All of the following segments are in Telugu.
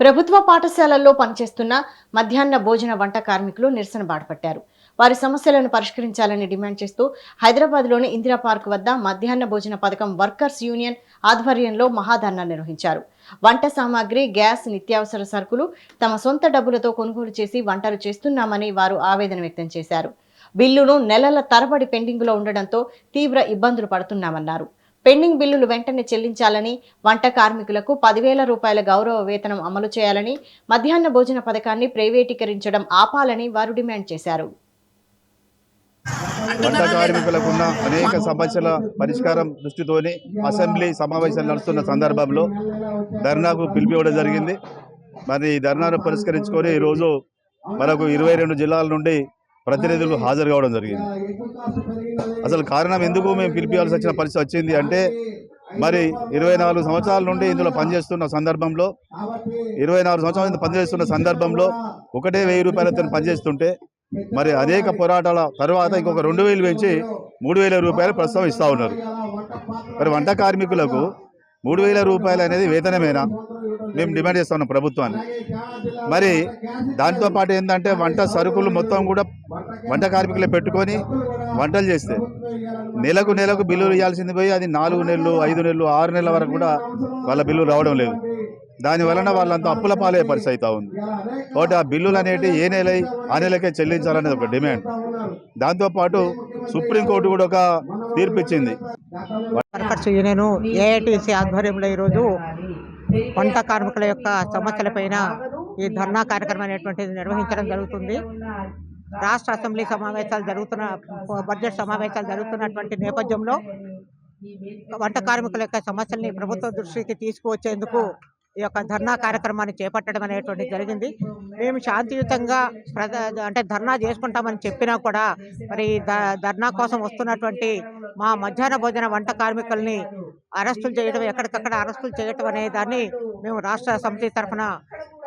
ప్రభుత్వ పాఠశాలల్లో పనిచేస్తున్న మధ్యాహ్న భోజన వంట కార్మికులు నిరసన బాటపట్టారు. వారి సమస్యలను పరిష్కరించాలని డిమాండ్ చేస్తూ హైదరాబాద్లోని ఇందిరా పార్క్ వద్ద మధ్యాహ్న భోజన పథకం వర్కర్స్ యూనియన్ ఆధ్వర్యంలో మహాధర్నా నిర్వహించారు. వంట సామాగ్రి, గ్యాస్, నిత్యావసర సరుకులు తమ సొంత డబ్బులతో కొనుగోలు చేసి వంటలు చేస్తున్నామని వారు ఆవేదన వ్యక్తం చేశారు. బిల్లును నెలల తరబడి పెండింగ్లో ఉండడంతో తీవ్ర ఇబ్బందులు పడుతున్నామన్నారు. పెండింగ్ బిల్లులు వెంటనే చెల్లించాలని, వంట కార్మికులకు 10,000 రూపాయల గౌరవ వేతనం అమలు చేయాలని, మధ్యాహ్న భోజన పథకాన్ని ప్రైవేటీకరించడం ఆపాలని వారు డిమాండ్ చేశారు. వంట కార్మికులకున్న అనేక సమస్యల పరిష్కారం దృష్టితోని అసెంబ్లీ సమావేశాలు నడుస్తున్న సందర్భంలో ధర్నాకు పిలిపివ్వడం జరిగింది. మరి ఈ ధర్నాను పరిష్కరించుకొని ఈరోజు మనకు 22 జిల్లాల నుండి ప్రతినిధులు హాజరు కావడం జరిగింది. అసలు కారణం ఎందుకు మేము పిలిపియాల్సి వచ్చిన పరిస్థితి వచ్చింది అంటే, మరి 24 సంవత్సరాల నుండి ఇందులో పనిచేస్తున్న సందర్భంలో 24 సంవత్సరాల పనిచేస్తున్న సందర్భంలో ఒకటే 1000 రూపాయలతో పనిచేస్తుంటే, మరి అనేక పోరాటాల తర్వాత ఇంకొక 2,000 పెంచి 3,000 రూపాయలు ప్రస్తుతం ఇస్తూ ఉన్నారు. మరి వంట కార్మికులకు 3,000 రూపాయలు అనేది వేతనమేనా? మేము డిమాండ్ చేస్తా ఉన్నాం ప్రభుత్వాన్ని. మరి దాంతోపాటు ఏంటంటే వంట సరుకులు మొత్తం కూడా వంట కార్మికులే పెట్టుకొని వంటలు చేస్తే నెలకు బిల్లులు ఇవ్వాల్సింది పోయి అది 4 నెలలు, 5 నెలలు, 6 నెలల వరకు కూడా వాళ్ళ బిల్లు రావడం లేదు. దాని వలన వాళ్ళంతా అప్పుల పాలే పరిస్థితి అవుతా ఉంది. కాబట్టి ఆ బిల్లులు అనేవి ఏ నెల ఆ నెలకే చెల్లించాలనేది ఒక డిమాండ్. దాంతోపాటు సుప్రీంకోర్టు కూడా ఒక తీర్పు ఇచ్చింది. వర్కర్స్ యూనియన్ ఏఐటీసీ ఆధ్వర్యంలో ఈరోజు వంట కార్మికుల యొక్క సమస్యలపైన ఈ ధర్నా కార్యక్రమం అనేటువంటిది నిర్వహించడం జరుగుతుంది. రాష్ట్ర అసెంబ్లీ సమావేశాలు బడ్జెట్ సమావేశాలు జరుగుతున్నటువంటి నేపథ్యంలో వంట కార్మికుల యొక్క సమస్యల్ని ప్రభుత్వ దృష్టికి తీసుకువచ్చేందుకు ఈ యొక్క ధర్నా కార్యక్రమాన్ని చేపట్టడం అనేటువంటి జరిగింది. మేము శాంతియుతంగా అంటే ధర్నా చేసుకుంటామని చెప్పినా కూడా మరి ధర్నా కోసం వస్తున్నటువంటి మా మధ్యాహ్న భోజన వంట కార్మికుల్ని అరెస్టులు చేయడం, ఎక్కడికక్కడ అరెస్టులు చేయటం అనే దాన్ని మేము రాష్ట్ర సమితి తరఫున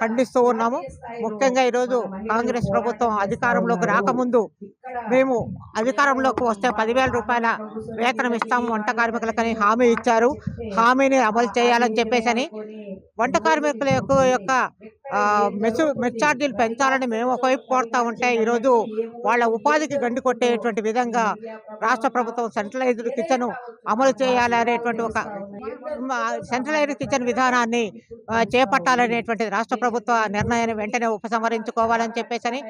ఖండిస్తూ ఉన్నాము. ముఖ్యంగా ఈరోజు కాంగ్రెస్ ప్రభుత్వం అధికారంలోకి రాకముందు మేము అధికారంలోకి వస్తే 10,000 రూపాయల వేతనం ఇస్తాము వంట కార్మికులకని హామీ ఇచ్చారు. హామీని అమలు చేయాలని చెప్పేసి వంట కార్మికుల యొక్క మెస్ ఛార్జీలు పెంచాలని మేము ఒకవైపు కోరుతా ఉంటే, ఈరోజు వాళ్ళ ఉపాధికి గండి కొట్టేటువంటి విధంగా రాష్ట్ర ప్రభుత్వం సెంట్రలైజ్డ్ కిచెన్ అమలు చేయాలనేటువంటి ఒక సెంట్రలైజ్డ్ కిచెన్ విధానాన్ని చేపట్టాలనేటువంటి రాష్ట్ర ప్రభుత్వ నిర్ణయాన్ని వెంటనే ఉపసంహరించుకోవాలని చెప్పేసి